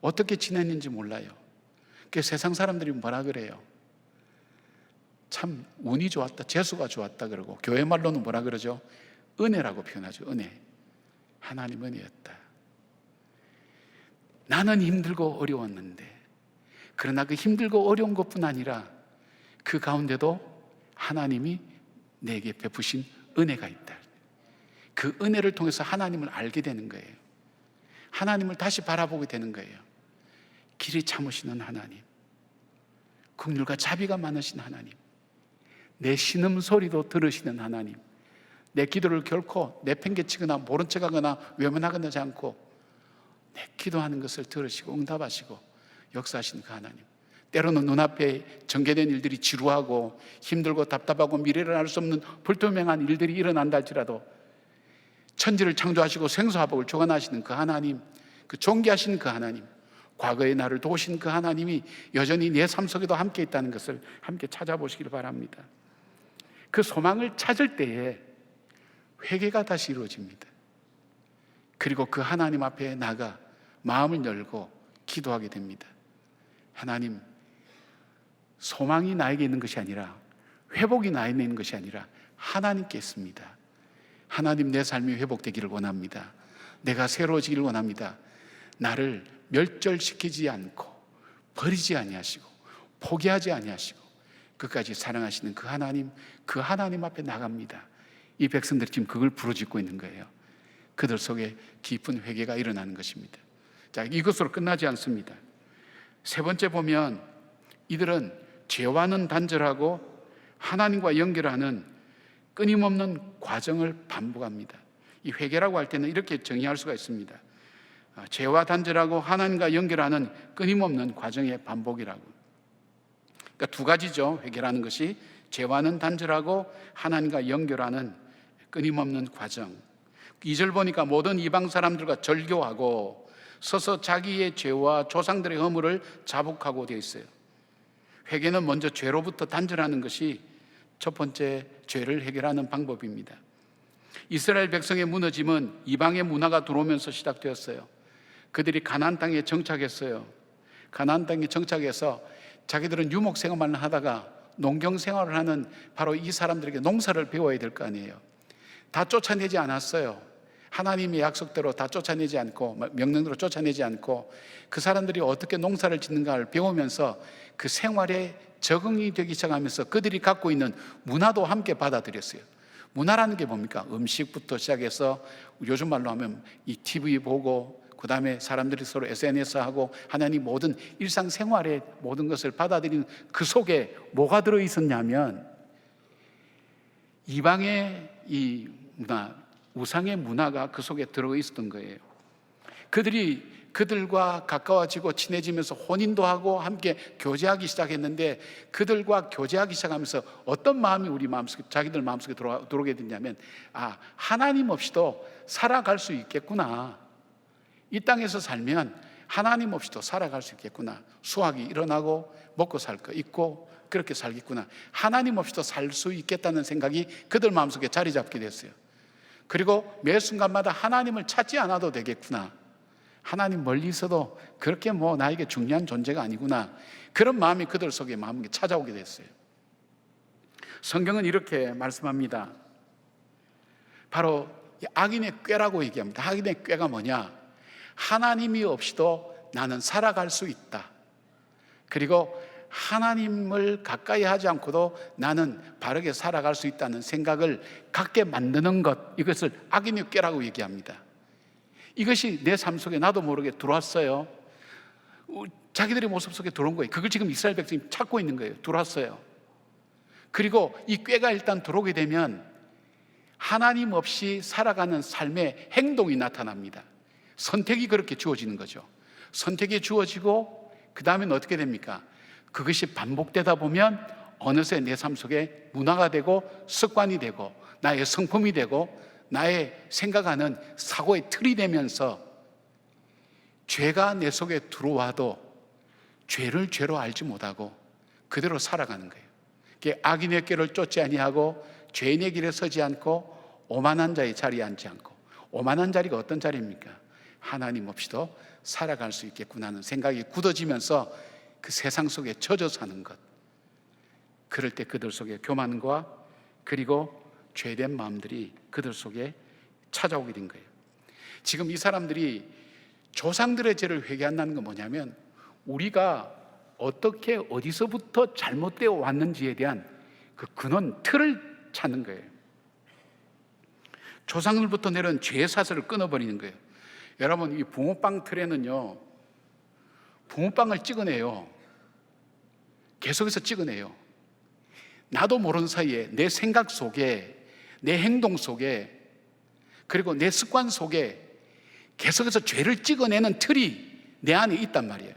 어떻게 지냈는지 몰라요. 그 세상 사람들이 뭐라 그래요? 참 운이 좋았다, 재수가 좋았다 그러고 교회 말로는 뭐라 그러죠? 은혜라고 표현하죠. 은혜. 하나님 은혜였다. 나는 힘들고 어려웠는데 그러나 그 힘들고 어려운 것뿐 아니라 그 가운데도 하나님이 내게 베푸신 은혜가 있다. 그 은혜를 통해서 하나님을 알게 되는 거예요. 하나님을 다시 바라보게 되는 거예요. 길이 참으시는 하나님, 긍휼과 자비가 많으신 하나님, 내 신음소리도 들으시는 하나님, 내 기도를 결코 내팽개치거나 모른 척하거나 외면하거나 하지 않고 내 기도하는 것을 들으시고 응답하시고 역사하시는 그 하나님. 때로는 눈앞에 전개된 일들이 지루하고 힘들고 답답하고 미래를 알 수 없는 불투명한 일들이 일어난다 할지라도 천지를 창조하시고 생수화복을 주관하시는 그 하나님, 그 존귀하신 그 하나님, 과거의 나를 도우신 그 하나님이 여전히 내 삶 속에도 함께 있다는 것을 함께 찾아보시길 바랍니다. 그 소망을 찾을 때에 회개가 다시 이루어집니다. 그리고 그 하나님 앞에 나가 마음을 열고 기도하게 됩니다. 하나님, 소망이 나에게 있는 것이 아니라 회복이 나에게 있는 것이 아니라 하나님께 있습니다. 하나님, 내 삶이 회복되기를 원합니다. 내가 새로워지기를 원합니다. 나를 멸절시키지 않고 버리지 아니하시고 포기하지 아니하시고 끝까지 사랑하시는 그 하나님 앞에 나갑니다. 이 백성들이 지금 그걸 부르짖고 있는 거예요. 그들 속에 깊은 회개가 일어나는 것입니다. 자, 이것으로 끝나지 않습니다. 세 번째 보면 이들은 죄와는 단절하고 하나님과 연결하는 끊임없는 과정을 반복합니다. 이 회개라고 할 때는 이렇게 정의할 수가 있습니다. 죄와 단절하고 하나님과 연결하는 끊임없는 과정의 반복이라고. 그러니까 두 가지죠. 회개라는 것이 죄와는 단절하고 하나님과 연결하는 끊임없는 과정. 2절 보니까 모든 이방 사람들과 절교하고 서서 자기의 죄와 조상들의 허물을 자복하고 되어 있어요. 회개는 먼저 죄로부터 단절하는 것이 첫 번째 죄를 해결하는 방법입니다. 이스라엘 백성의 무너짐은 이방의 문화가 들어오면서 시작되었어요. 그들이 가나안 땅에 정착했어요. 가나안 땅에 정착해서 자기들은 유목 생활만 하다가 농경 생활을 하는 바로 이 사람들에게 농사를 배워야 될 거 아니에요. 다 쫓아내지 않았어요. 하나님의 약속대로 다 쫓아내지 않고, 명령대로 쫓아내지 않고, 그 사람들이 어떻게 농사를 짓는가를 배우면서 그 생활에 적응이 되기 시작하면서 그들이 갖고 있는 문화도 함께 받아들였어요. 문화라는 게 뭡니까? 음식부터 시작해서 요즘 말로 하면 이 TV 보고, 그 다음에 사람들이 서로 SNS 하고, 하나님 모든 일상생활의 모든 것을 받아들이는 그 속에 뭐가 들어있었냐면 이방의 이 문화, 우상의 문화가 그 속에 들어있었던 거예요. 그들이 그들과 가까워지고 친해지면서 혼인도 하고 함께 교제하기 시작했는데, 그들과 교제하기 시작하면서 어떤 마음이 우리 마음속에, 자기들 마음속에 들어오게 됐냐면, 하나님 없이도 살아갈 수 있겠구나. 이 땅에서 살면 하나님 없이도 살아갈 수 있겠구나. 수확이 일어나고 먹고 살 거 있고 그렇게 살겠구나. 하나님 없이도 살 수 있겠다는 생각이 그들 마음속에 자리 잡게 됐어요. 그리고 매 순간마다 하나님을 찾지 않아도 되겠구나. 하나님 멀리 있어도 그렇게 나에게 중요한 존재가 아니구나. 그런 마음이 그들 속에 마음에 찾아오게 됐어요. 성경은 이렇게 말씀합니다. 바로 악인의 꾀라고 얘기합니다. 악인의 꾀가 뭐냐? 하나님이 없이도 나는 살아갈 수 있다. 그리고 하나님을 가까이 하지 않고도 나는 바르게 살아갈 수 있다는 생각을 갖게 만드는 것, 이것을 악인의 꾀라고 얘기합니다. 이것이 내 삶 속에 나도 모르게 들어왔어요. 자기들의 모습 속에 들어온 거예요. 그걸 지금 이스라엘 백성이 찾고 있는 거예요. 들어왔어요. 그리고 이 꾀가 일단 들어오게 되면 하나님 없이 살아가는 삶의 행동이 나타납니다. 선택이 그렇게 주어지는 거죠. 선택이 주어지고 그 다음엔 어떻게 됩니까? 그것이 반복되다 보면 어느새 내 삶 속에 문화가 되고 습관이 되고 나의 성품이 되고 나의 생각하는 사고의 틀이 되면서 죄가 내 속에 들어와도 죄를 죄로 알지 못하고 그대로 살아가는 거예요. 악인의 꾀를 쫓지 아니하고 죄인의 길에 서지 않고 오만한 자의 자리에 앉지 않고. 오만한 자리가 어떤 자리입니까? 하나님 없이도 살아갈 수 있겠구나 하는 생각이 굳어지면서 그 세상 속에 젖어 사는 것. 그럴 때 그들 속에 교만과 그리고 죄된 마음들이 그들 속에 찾아오게 된 거예요. 지금 이 사람들이 조상들의 죄를 회개한다는 건 뭐냐면 우리가 어떻게 어디서부터 잘못되어 왔는지에 대한 그 근원, 틀을 찾는 거예요. 조상들부터 내려온 죄의 사슬을 끊어버리는 거예요. 여러분, 이 붕어빵 틀에는요, 붕어빵을 찍어내요. 계속해서 찍어내요. 나도 모르는 사이에 내 생각 속에, 내 행동 속에, 그리고 내 습관 속에 계속해서 죄를 찍어내는 틀이 내 안에 있단 말이에요.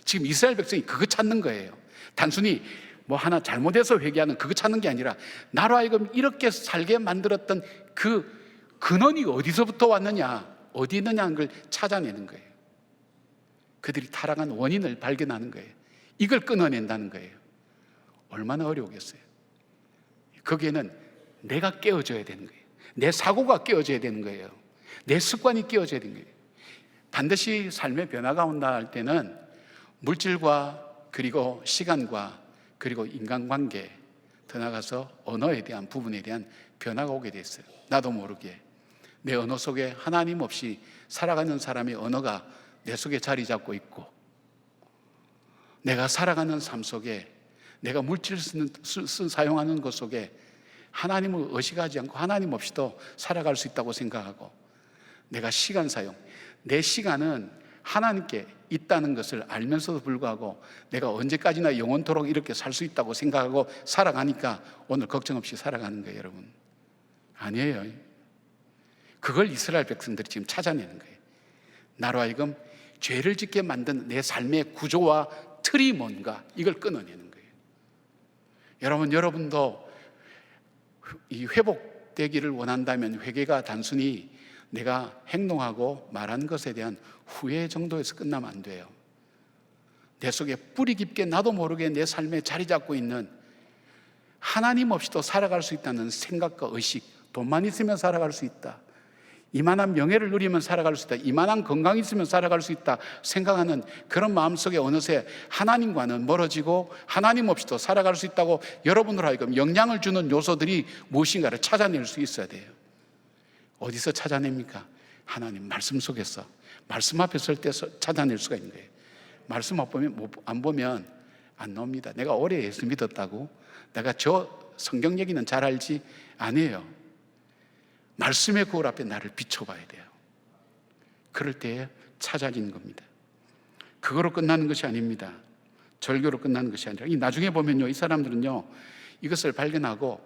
지금 이스라엘 백성이 그거 찾는 거예요. 단순히 하나 잘못해서 회개하는 그거 찾는 게 아니라 나로 하여금 이렇게 살게 만들었던 그 근원이 어디서부터 왔느냐, 어디 있느냐는 걸 찾아내는 거예요. 그들이 타락한 원인을 발견하는 거예요. 이걸 끊어낸다는 거예요. 얼마나 어려우겠어요. 거기에는 내가 깨어져야 되는 거예요. 내 사고가 깨어져야 되는 거예요. 내 습관이 깨어져야 되는 거예요. 반드시 삶의 변화가 온다 할 때는 물질과 그리고 시간과 그리고 인간관계, 더 나아가서 언어에 대한 부분에 대한 변화가 오게 됐어요. 나도 모르게 내 언어 속에 하나님 없이 살아가는 사람의 언어가 내 속에 자리 잡고 있고, 내가 살아가는 삶 속에 내가 물질을 사용하는 것 속에 하나님을 의식하지 않고 하나님 없이도 살아갈 수 있다고 생각하고, 내가 시간 사용, 내 시간은 하나님께 있다는 것을 알면서도 불구하고 내가 언제까지나 영원토록 이렇게 살 수 있다고 생각하고 살아가니까 오늘 걱정 없이 살아가는 거예요. 여러분, 아니에요. 그걸 이스라엘 백성들이 지금 찾아내는 거예요. 나로 하여금 죄를 짓게 만든 내 삶의 구조와 틀이 뭔가, 이걸 끊어내는 거예요. 여러분도 이 회복되기를 원한다면 회개가 단순히 내가 행동하고 말한 것에 대한 후회 정도에서 끝나면 안 돼요. 내 속에 뿌리 깊게 나도 모르게 내 삶에 자리 잡고 있는 하나님 없이도 살아갈 수 있다는 생각과 의식, 돈만 있으면 살아갈 수 있다, 이만한 명예를 누리면 살아갈 수 있다, 이만한 건강이 있으면 살아갈 수 있다 생각하는 그런 마음속에 어느새 하나님과는 멀어지고 하나님 없이도 살아갈 수 있다고 여러분으로 하여금 영향을 주는 요소들이 무엇인가를 찾아낼 수 있어야 돼요. 어디서 찾아냅니까? 하나님 말씀 속에서, 말씀 앞에 설 때 찾아낼 수가 있는 거예요. 말씀 안 보면 안 나옵니다. 내가 오래 예수 믿었다고 내가 저 성경 얘기는 잘 알지 아니에요. 말씀의 거울 앞에 나를 비춰봐야 돼요. 그럴 때에 찾아지는 겁니다. 그거로 끝나는 것이 아닙니다. 절교로 끝나는 것이 아니라 나중에 보면요, 이 사람들은요 이것을 발견하고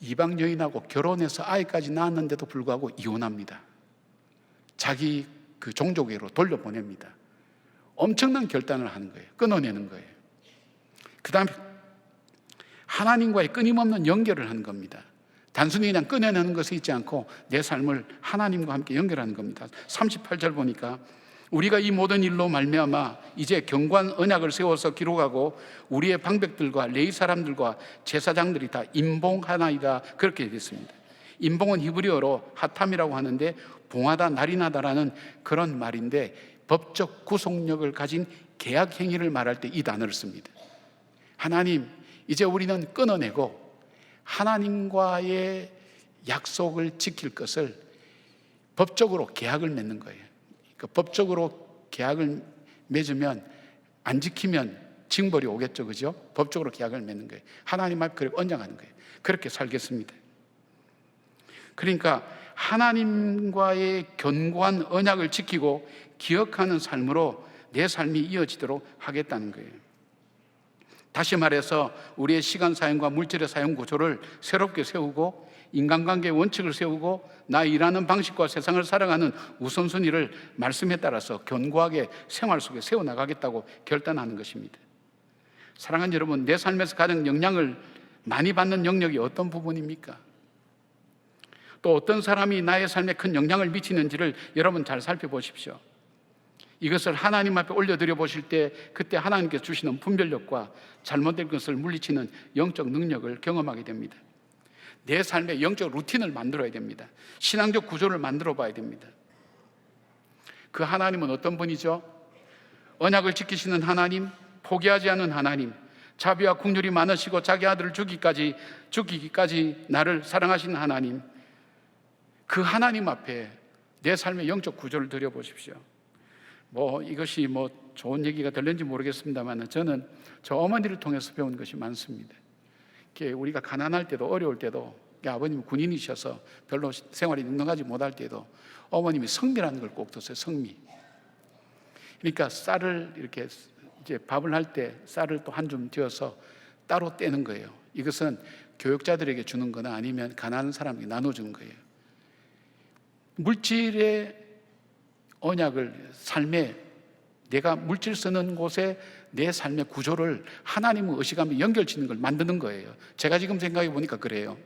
이방 여인하고 결혼해서 아이까지 낳았는데도 불구하고 이혼합니다. 자기 그 종족으로 돌려보냅니다. 엄청난 결단을 하는 거예요. 끊어내는 거예요. 그 다음에 하나님과의 끊임없는 연결을 하는 겁니다. 단순히 그냥 끊어내는 것이 있지 않고 내 삶을 하나님과 함께 연결하는 겁니다. 38절 보니까 우리가 이 모든 일로 말미암아 이제 견고한 언약을 세워서 기록하고 우리의 방백들과 레위 사람들과 제사장들이 다 임봉하나이다, 그렇게 되겠습니다. 임봉은 히브리어로 하탐이라고 하는데 봉하다, 날인하다라는 그런 말인데 법적 구속력을 가진 계약 행위를 말할 때 이 단어를 씁니다. 하나님, 이제 우리는 끊어내고 하나님과의 약속을 지킬 것을 법적으로 계약을 맺는 거예요. 그러니까 법적으로 계약을 맺으면 안 지키면 징벌이 오겠죠, 그죠? 법적으로 계약을 맺는 거예요. 하나님 앞에 그렇게 언약하는 거예요. 그렇게 살겠습니다. 그러니까 하나님과의 견고한 언약을 지키고 기억하는 삶으로 내 삶이 이어지도록 하겠다는 거예요. 다시 말해서 우리의 시간 사용과 물질의 사용 구조를 새롭게 세우고 인간관계의 원칙을 세우고 나 일하는 방식과 세상을 살아가는 우선순위를 말씀에 따라서 견고하게 생활 속에 세워나가겠다고 결단하는 것입니다. 사랑하는 여러분, 내 삶에서 가장 영향을 많이 받는 영역이 어떤 부분입니까? 또 어떤 사람이 나의 삶에 큰 영향을 미치는지를 여러분 잘 살펴보십시오. 이것을 하나님 앞에 올려드려 보실 때 그때 하나님께서 주시는 분별력과 잘못된 것을 물리치는 영적 능력을 경험하게 됩니다. 내 삶의 영적 루틴을 만들어야 됩니다. 신앙적 구조를 만들어 봐야 됩니다. 그 하나님은 어떤 분이죠? 언약을 지키시는 하나님, 포기하지 않는 하나님, 자비와 긍휼이 많으시고 자기 아들을 죽이기까지 나를 사랑하시는 하나님, 그 하나님 앞에 내 삶의 영적 구조를 드려보십시오. 이것이 좋은 얘기가 될는지 모르겠습니다만 저는 저 어머니를 통해서 배운 것이 많습니다. 우리가 가난할 때도 어려울 때도 아버님이 군인이셔서 별로 생활이 능동하지 못할 때도 어머님이 성미라는 걸 꼭 뒀어요. 성미. 그러니까 쌀을 이렇게 이제 밥을 할 때 쌀을 또 한 줌 쥐어서 따로 떼는 거예요. 이것은 교육자들에게 주는 거나 아니면 가난한 사람에게 나눠주는 거예요. 물질의 언약을 삶에 내가 물질 쓰는 곳에 내 삶의 구조를 하나님을 의식하며 연결짓는 걸 만드는 거예요. 제가 지금 생각해 보니까 그래요.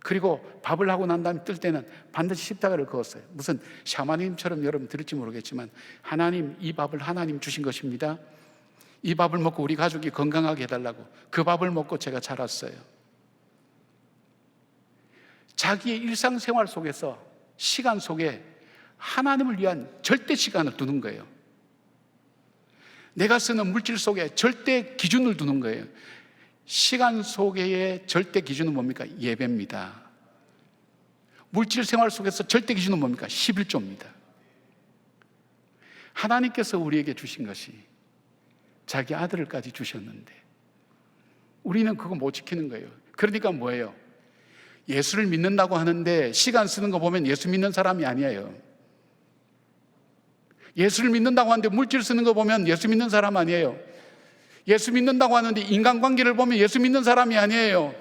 그리고 밥을 하고 난 다음에 뜰 때는 반드시 십자가를 그었어요. 무슨 샤머님처럼 여러분 들을지 모르겠지만 하나님, 이 밥을 하나님 주신 것입니다. 이 밥을 먹고 우리 가족이 건강하게 해달라고 그 밥을 먹고 제가 자랐어요. 자기의 일상생활 속에서 시간 속에 하나님을 위한 절대 시간을 두는 거예요. 내가 쓰는 물질 속에 절대 기준을 두는 거예요. 시간 속의 절대 기준은 뭡니까? 예배입니다. 물질 생활 속에서 절대 기준은 뭡니까? 11조입니다. 하나님께서 우리에게 주신 것이 자기 아들을까지 주셨는데 우리는 그거 못 지키는 거예요. 그러니까 뭐예요? 예수를 믿는다고 하는데 시간 쓰는 거 보면 예수 믿는 사람이 아니에요. 예수를 믿는다고 하는데 물질 쓰는 거 보면 예수 믿는 사람 아니에요. 예수 믿는다고 하는데 인간관계를 보면 예수 믿는 사람이 아니에요.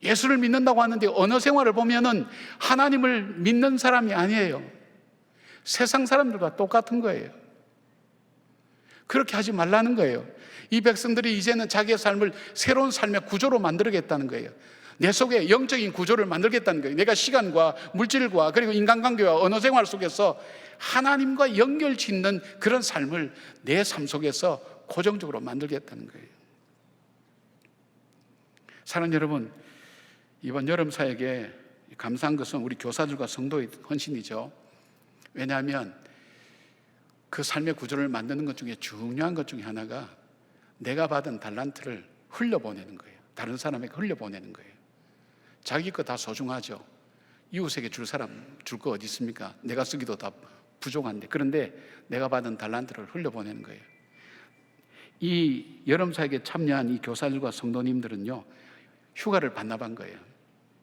예수를 믿는다고 하는데 언어 생활을 보면은 하나님을 믿는 사람이 아니에요. 세상 사람들과 똑같은 거예요. 그렇게 하지 말라는 거예요. 이 백성들이 이제는 자기의 삶을 새로운 삶의 구조로 만들겠다는 거예요. 내 속에 영적인 구조를 만들겠다는 거예요. 내가 시간과 물질과 그리고 인간관계와 언어 생활 속에서 하나님과 연결 짓는 그런 삶을 내 삶 속에서 고정적으로 만들겠다는 거예요. 사랑하는 여러분, 이번 여름 사역에 감사한 것은 우리 교사들과 성도의 헌신이죠. 왜냐하면 그 삶의 구조를 만드는 것 중에 중요한 것 중에 하나가 내가 받은 달란트를 흘려보내는 거예요. 다른 사람에게 흘려보내는 거예요. 자기 거 다 소중하죠. 이웃에게 줄 사람 줄 거 어디 있습니까? 내가 쓰기도 다 부족한데. 그런데 내가 받은 달란트를 흘려보내는 거예요. 이 여름 사역에 참여한 이 교사들과 성도님들은요, 휴가를 반납한 거예요.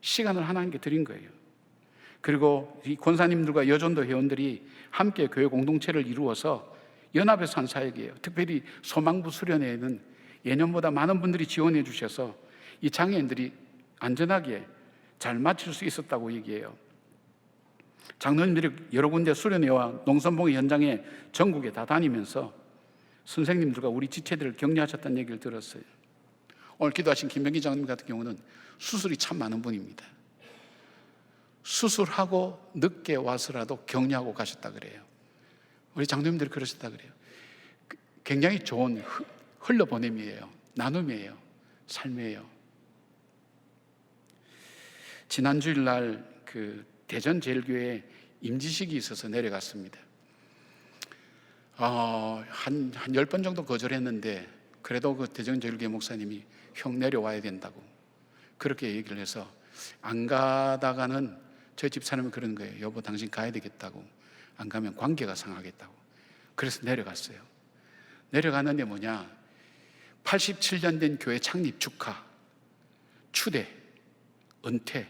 시간을 하나님께 드린 거예요. 그리고 이 권사님들과 여전도 회원들이 함께 교회 공동체를 이루어서 연합해서 한 사역이에요. 특별히 소망부 수련회에는 예년보다 많은 분들이 지원해 주셔서 이 장애인들이 안전하게 잘 마칠 수 있었다고 얘기해요. 장로님들이 여러 군데 수련회와 농선봉의 현장에 전국에 다 다니면서 선생님들과 우리 지체들을 격려하셨다는 얘기를 들었어요. 오늘 기도하신 김병기 장로님 같은 경우는 수술이 참 많은 분입니다. 수술하고 늦게 와서라도 격려하고 가셨다 그래요. 우리 장로님들이 그러셨다 그래요. 굉장히 좋은 흘려보냄이에요. 나눔이에요. 삶이에요. 지난 주일날 그 대전제일교회 임지식이 있어서 내려갔습니다. 한 10번 정도 거절했는데 그래도 그 대전제일교회 목사님이 형 내려와야 된다고 그렇게 얘기를 해서 안 가다가는 저희 집사람이 그런 거예요. 여보 당신 가야 되겠다고. 안 가면 관계가 상하겠다고. 그래서 내려갔어요. 내려갔는데 뭐냐, 87년 된 교회 창립 축하, 추대, 은퇴,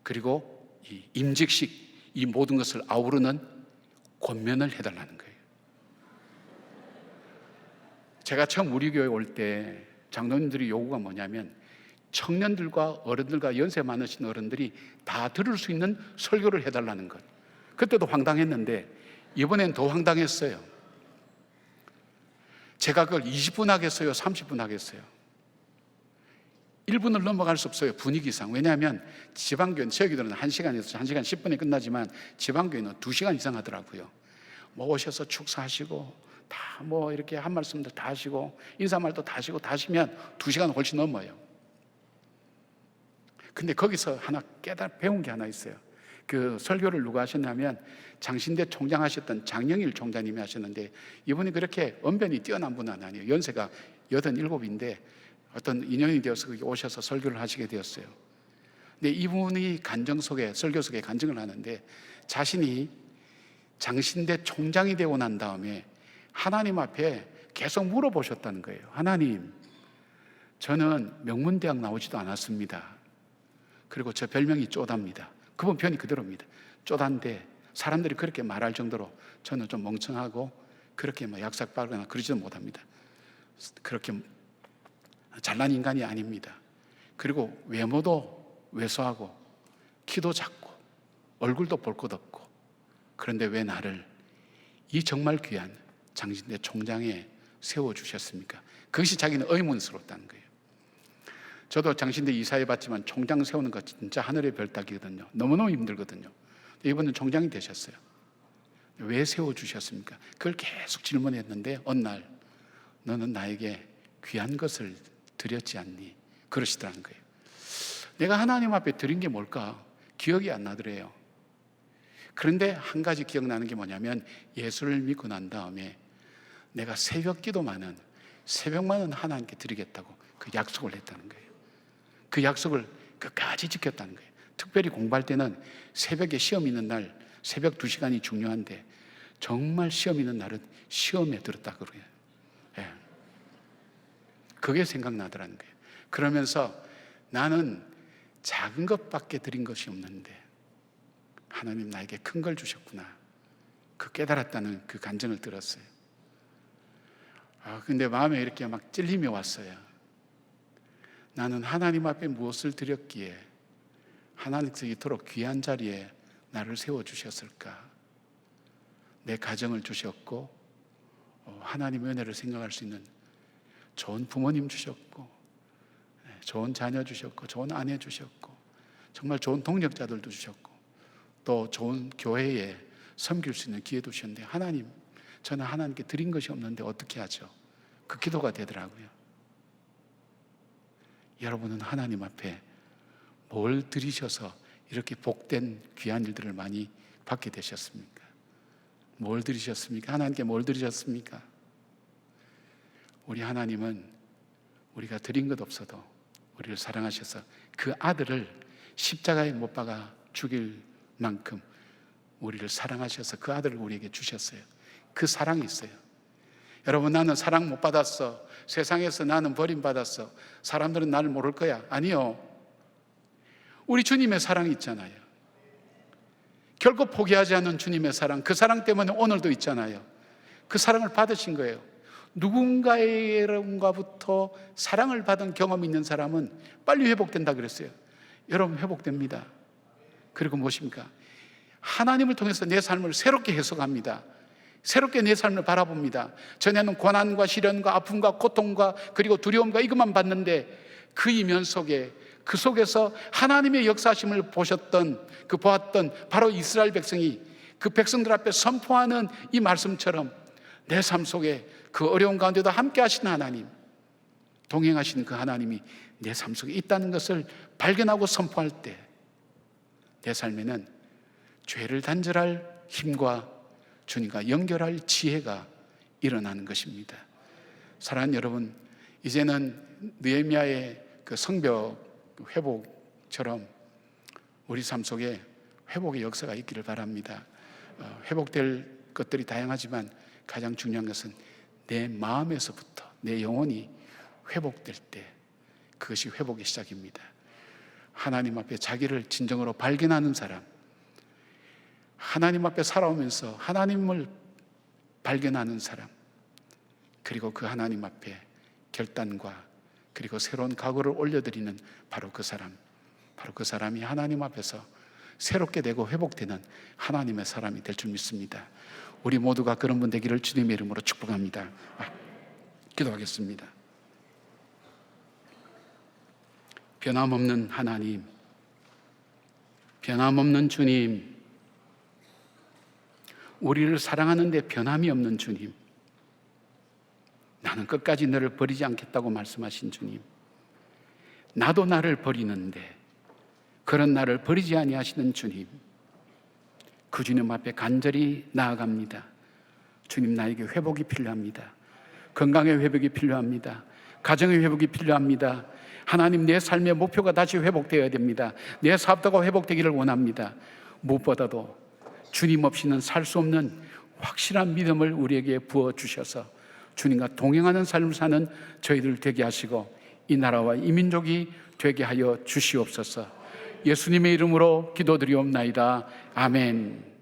그리고 이 임직식, 이 모든 것을 아우르는 권면을 해달라는 거예요. 제가 처음 우리 교회 올 때 장로님들이 요구가 뭐냐면 청년들과 어른들과 연세 많으신 어른들이 다 들을 수 있는 설교를 해달라는 것. 그때도 황당했는데 이번엔 더 황당했어요. 제가 그걸 20분 하겠어요? 30분 하겠어요? 1분을 넘어갈 수 없어요. 분위기상. 왜냐하면 지방교회는 저희들은 1시간에서 1시간 10분에 끝나지만 지방교회는 2시간 이상 하더라고요. 뭐 오셔서 축사하시고 다 뭐 이렇게 한 말씀들 다 하시고 인사말도 다 하시고 다 하시면 2시간 훨씬 넘어요. 근데 거기서 하나 배운 게 하나 있어요. 그 설교를 누가 하셨냐면 장신대 총장 하셨던 장영일 총장님이 하셨는데 이분이 그렇게 언변이 뛰어난 분은 아니에요. 연세가 87인데 어떤 인연이 되어서 거기 오셔서 설교를 하시게 되었어요. 근데 이분이 간증 속에, 설교 속에 간증을 하는데 자신이 장신대 총장이 되고 난 다음에 하나님 앞에 계속 물어보셨다는 거예요. 하나님, 저는 명문대학 나오지도 않았습니다. 그리고 저 별명이 쪼답니다. 그분 편이 그대로입니다. 쪼단데 사람들이 그렇게 말할 정도로 저는 좀 멍청하고 그렇게 막 약삭 빨거나 그러지도 못합니다. 그렇게 잘난 인간이 아닙니다. 그리고 외모도 왜소하고 키도 작고 얼굴도 볼 것 없고 그런데 왜 나를 이 정말 귀한 장신대 총장에 세워주셨습니까? 그것이 자기는 의문스럽다는 거예요. 저도 장신대 이사해 봤지만 총장 세우는 거 진짜 하늘의 별 따기거든요. 너무너무 힘들거든요. 이분은 총장이 되셨어요. 왜 세워주셨습니까? 그걸 계속 질문했는데 어느 날 너는 나에게 귀한 것을 드렸지 않니? 그러시더라는 거예요. 내가 하나님 앞에 드린 게 뭘까? 기억이 안 나더래요. 그런데 한 가지 기억나는 게 뭐냐면 예수를 믿고 난 다음에 내가 새벽 기도만은 새벽만은 하나님께 드리겠다고 그 약속을 했다는 거예요. 그 약속을 끝까지 지켰다는 거예요. 특별히 공부할 때는 새벽에 시험 있는 날 새벽 2시간이 중요한데 정말 시험 있는 날은 시험에 들었다 그래요. 예. 그게 생각나더라는 거예요. 그러면서 나는 작은 것밖에 드린 것이 없는데 하나님 나에게 큰 걸 주셨구나. 그 깨달았다는 그 간증을 들었어요. 근데 마음에 이렇게 막 찔림이 왔어요. 나는 하나님 앞에 무엇을 드렸기에 하나님께서 이토록 귀한 자리에 나를 세워주셨을까? 내 가정을 주셨고 하나님의 은혜를 생각할 수 있는 좋은 부모님 주셨고, 좋은 자녀 주셨고, 좋은 아내 주셨고, 정말 좋은 동력자들도 주셨고, 또 좋은 교회에 섬길 수 있는 기회도 주셨는데, 하나님, 저는 하나님께 드린 것이 없는데 어떻게 하죠? 그 기도가 되더라고요. 여러분은 하나님 앞에 뭘 드리셔서 이렇게 복된 귀한 일들을 많이 받게 되셨습니까? 뭘 드리셨습니까? 하나님께 뭘 드리셨습니까? 우리 하나님은 우리가 드린 것 없어도 우리를 사랑하셔서 그 아들을 십자가에 못 박아 죽일 만큼 우리를 사랑하셔서 그 아들을 우리에게 주셨어요. 그 사랑이 있어요. 여러분, 나는 사랑 못 받았어, 세상에서 나는 버림받았어, 사람들은 나를 모를 거야. 아니요, 우리 주님의 사랑이 있잖아요. 결코 포기하지 않는 주님의 사랑, 그 사랑 때문에 오늘도 있잖아요. 그 사랑을 받으신 거예요. 누군가로부터 사랑을 받은 경험이 있는 사람은 빨리 회복된다 그랬어요. 여러분, 회복됩니다. 그리고 무엇입니까? 하나님을 통해서 내 삶을 새롭게 해석합니다. 새롭게 내 삶을 바라봅니다. 전에는 고난과 시련과 아픔과 고통과 그리고 두려움과 이것만 봤는데, 그 이면 속에, 그 속에서 하나님의 역사심을 보았던 바로 이스라엘 백성이 그 백성들 앞에 선포하는 이 말씀처럼 내 삶 속에 그 어려운 가운데도 함께 하시는 하나님, 동행하시는 그 하나님이 내 삶 속에 있다는 것을 발견하고 선포할 때 내 삶에는 죄를 단절할 힘과 주님과 연결할 지혜가 일어나는 것입니다. 사랑하는 여러분, 이제는 느헤미야의 그 성벽 회복처럼 우리 삶 속에 회복의 역사가 있기를 바랍니다. 회복될 것들이 다양하지만 가장 중요한 것은 내 마음에서부터 내 영혼이 회복될 때, 그것이 회복의 시작입니다. 하나님 앞에 자기를 진정으로 발견하는 사람, 하나님 앞에 살아오면서 하나님을 발견하는 사람, 그리고 그 하나님 앞에 결단과 그리고 새로운 각오를 올려드리는 바로 그 사람이 하나님 앞에서 새롭게 되고 회복되는 하나님의 사람이 될 줄 믿습니다. 우리 모두가 그런 분 되기를 주님의 이름으로 축복합니다. 기도하겠습니다. 변함없는 하나님, 변함없는 주님, 우리를 사랑하는데 변함이 없는 주님, 나는 끝까지 너를 버리지 않겠다고 말씀하신 주님, 나도 나를 버리는데 그런 나를 버리지 아니하시는 주님, 그 주님 앞에 간절히 나아갑니다. 주님, 나에게 회복이 필요합니다. 건강의 회복이 필요합니다. 가정의 회복이 필요합니다. 하나님, 내 삶의 목표가 다시 회복되어야 됩니다. 내 사업도가 회복되기를 원합니다. 무엇보다도 주님 없이는 살 수 없는 확실한 믿음을 우리에게 부어주셔서 주님과 동행하는 삶을 사는 저희들 되게 하시고 이 나라와 이 민족이 되게 하여 주시옵소서. 예수님의 이름으로 기도드리옵나이다. 아멘.